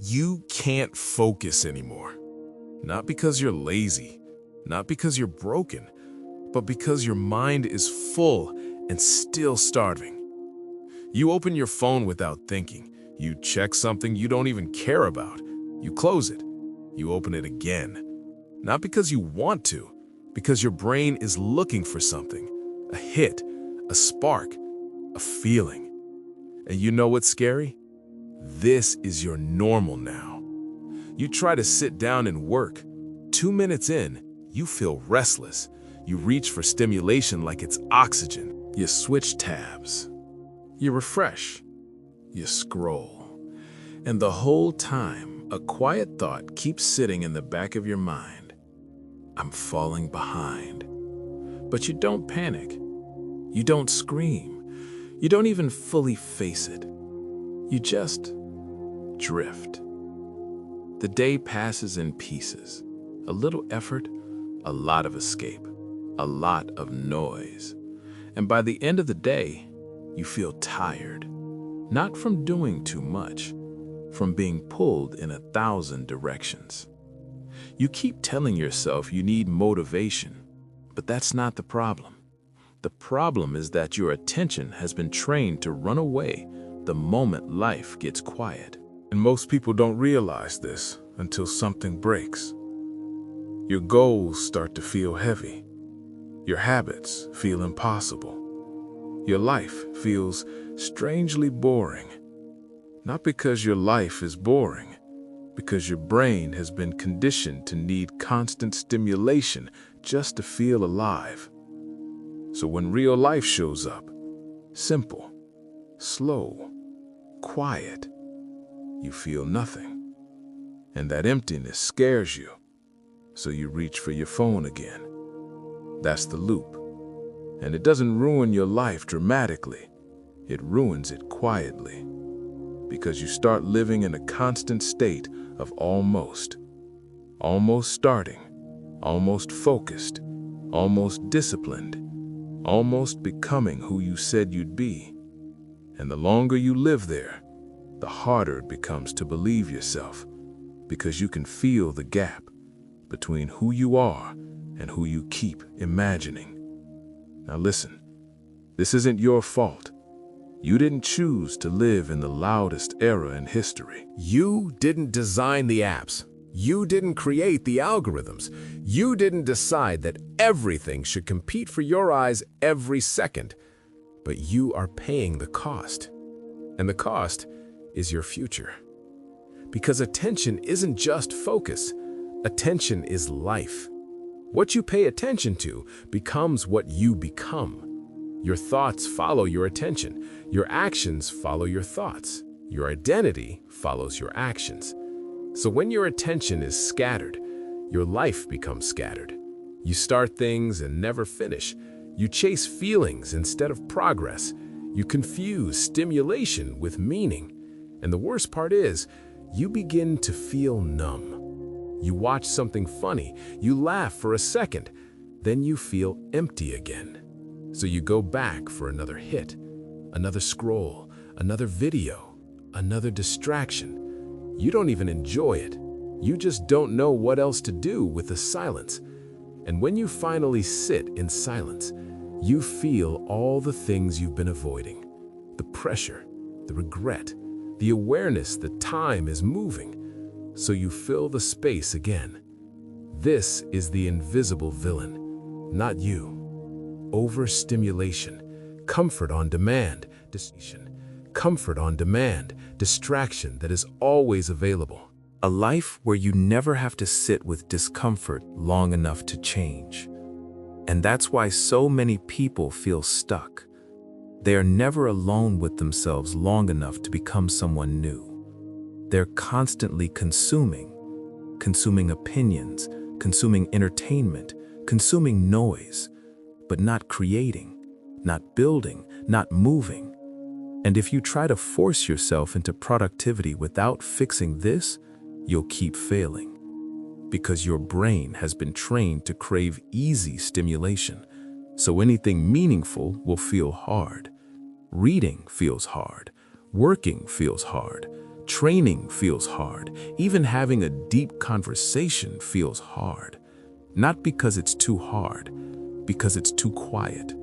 You can't focus anymore. Not because you're lazy, not because you're broken, but because your mind is full and still starving. You open your phone without thinking. You check something you don't even care about. You close it. You open it again. Not because you want to, because your brain is looking for something. A hit, a spark, a feeling. And you know what's scary? This is your normal now. You try to sit down and work. 2 minutes in, you feel restless. You reach for stimulation like it's oxygen. You switch tabs. You refresh. You scroll. And the whole time, a quiet thought keeps sitting in the back of your mind. I'm falling behind. But you don't panic. You don't scream. You don't even fully face it. You just drift. The day passes in pieces. A little effort, a lot of escape, a lot of noise. And by the end of the day, you feel tired. Not from doing too much, from being pulled in 1,000 directions. You keep telling yourself you need motivation, but that's not the problem. The problem is that your attention has been trained to run away the moment life gets quiet. And most people don't realize this until something breaks. Your goals start to feel heavy. Your habits feel impossible. Your life feels strangely boring. Not because your life is boring, because your brain has been conditioned to need constant stimulation just to feel alive. So when real life shows up, simple, slow, quiet, you feel nothing. And that emptiness scares you, so you reach for your phone again. That's the loop. And it doesn't ruin your life dramatically. It ruins it quietly. Because you start living in a constant state of almost. Almost starting, almost focused, almost disciplined, almost becoming who you said you'd be. And the longer you live there, the harder it becomes to believe yourself, because you can feel the gap between who you are and who you keep imagining. Now listen, this isn't your fault. You didn't choose to live in the loudest era in history. You didn't design the apps. You didn't create the algorithms. You didn't decide that everything should compete for your eyes every second. But you are paying the cost. And the cost is your future. Because attention isn't just focus. Attention is life. What you pay attention to becomes what you become. Your thoughts follow your attention. Your actions follow your thoughts. Your identity follows your actions. So when your attention is scattered, your life becomes scattered. You start things and never finish. You chase feelings instead of progress. You confuse stimulation with meaning. And the worst part is, you begin to feel numb. You watch something funny, you laugh for a second, then you feel empty again. So you go back for another hit, another scroll, another video, another distraction. You don't even enjoy it. You just don't know what else to do with the silence. And when you finally sit in silence, you feel all the things you've been avoiding. The pressure, the regret, the awareness that time is moving. So you fill the space again. This is the invisible villain, not you. Overstimulation, comfort on demand, comfort on demand, distraction that is always available. A life where you never have to sit with discomfort long enough to change. And that's why so many people feel stuck. They are never alone with themselves long enough to become someone new. They're constantly consuming opinions, consuming entertainment, consuming noise, but not creating, not building, not moving. And if you try to force yourself into productivity without fixing this, you'll keep failing. Because your brain has been trained to crave easy stimulation, so anything meaningful will feel hard. Reading feels hard. Working feels hard. Training feels hard. Even having a deep conversation feels hard. Not because it's too hard, because it's too quiet.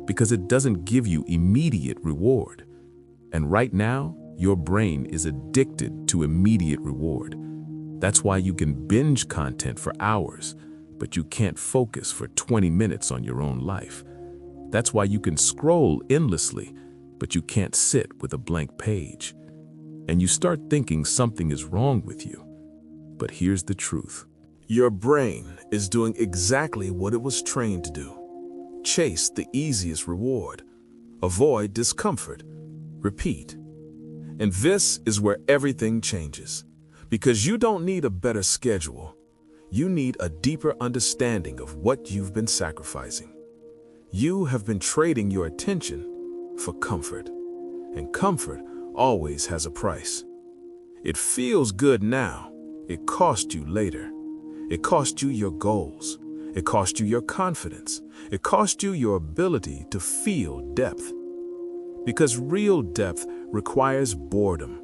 Because it doesn't give you immediate reward. And right now, your brain is addicted to immediate reward. That's why you can binge content for hours, but you can't focus for 20 minutes on your own life. That's why you can scroll endlessly, but you can't sit with a blank page. And you start thinking something is wrong with you. But here's the truth. Your brain is doing exactly what it was trained to do. Chase the easiest reward. Avoid discomfort. Repeat. And this is where everything changes. Because you don't need a better schedule. You need a deeper understanding of what you've been sacrificing. You have been trading your attention for comfort. And comfort always has a price. It feels good now. It cost you later. It cost you your goals. It cost you your confidence. It cost you your ability to feel depth. Because real depth requires boredom.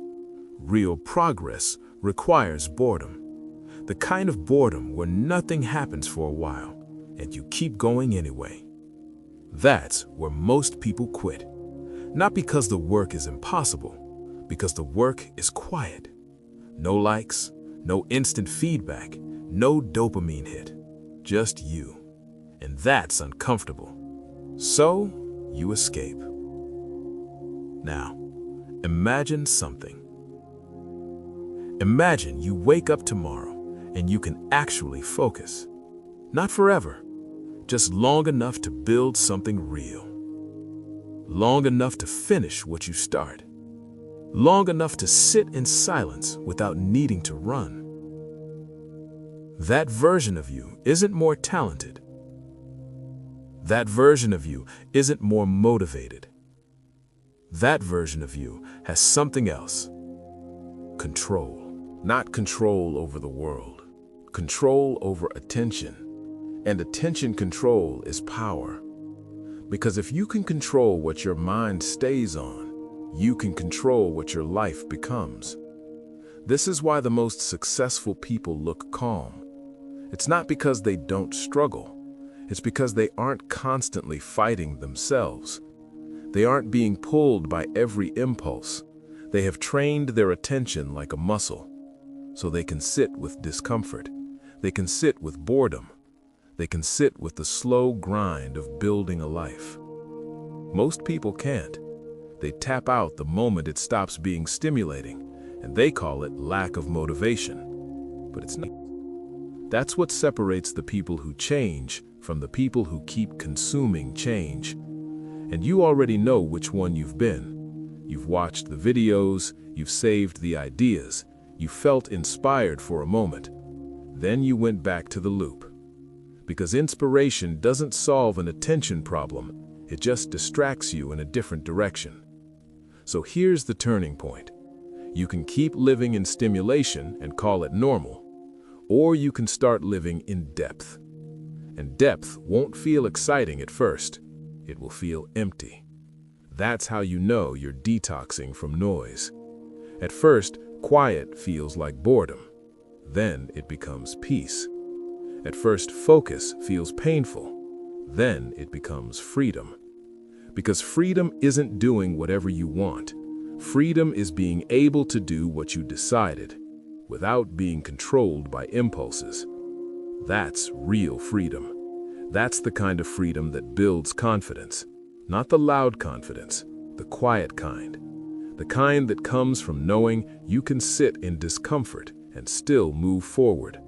Real progress requires boredom. The kind of boredom where nothing happens for a while and you keep going anyway. That's where most people quit. Not because the work is impossible, because the work is quiet. No likes, no instant feedback, no dopamine hit. Just you. And that's uncomfortable. So you escape. Now, imagine something. Imagine you wake up tomorrow and you can actually focus. Not forever, just long enough to build something real. Long enough to finish what you start. Long enough to sit in silence without needing to run. That version of you isn't more talented. That version of you isn't more motivated. That version of you has something else. Control. Not control over the world. Control over attention. And attention control is power. Because if you can control what your mind stays on, you can control what your life becomes. This is why the most successful people look calm. It's not because they don't struggle. It's because they aren't constantly fighting themselves. They aren't being pulled by every impulse. They have trained their attention like a muscle. So they can sit with discomfort. They can sit with boredom. They can sit with the slow grind of building a life. Most people can't. They tap out the moment it stops being stimulating, and they call it lack of motivation. But it's not. That's what separates the people who change from the people who keep consuming change. And you already know which one you've been. You've watched the videos, you've saved the ideas, you felt inspired for a moment. Then you went back to the loop. Because inspiration doesn't solve an attention problem, it just distracts you in a different direction. So here's the turning point. You can keep living in stimulation and call it normal, or you can start living in depth. And depth won't feel exciting at first. It will feel empty. That's how you know you're detoxing from noise. At first, quiet feels like boredom. Then it becomes peace. At first, focus feels painful. Then it becomes freedom. Because freedom isn't doing whatever you want. Freedom is being able to do what you decided, without being controlled by impulses. That's real freedom. That's the kind of freedom that builds confidence. Not the loud confidence, the quiet kind. The kind that comes from knowing you can sit in discomfort and still move forward,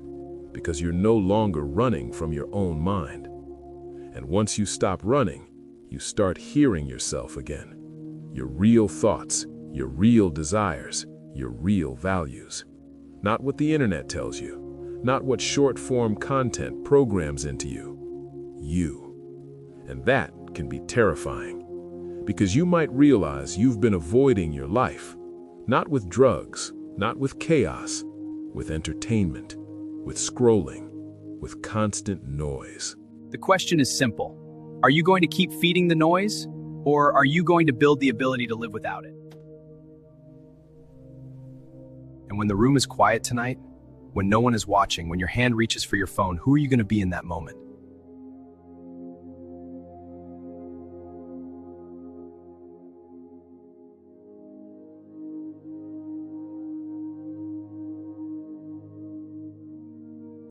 because you're no longer running from your own mind. And once you stop running, you start hearing yourself again. Your real thoughts, your real desires, your real values. Not what the internet tells you, not what short-form content programs into you. You. And that can be terrifying, because you might realize you've been avoiding your life, not with drugs, not with chaos, with entertainment, with scrolling, with constant noise. The question is simple. Are you going to keep feeding the noise, or are you going to build the ability to live without it? And when the room is quiet tonight, when no one is watching, when your hand reaches for your phone, who are you going to be in that moment?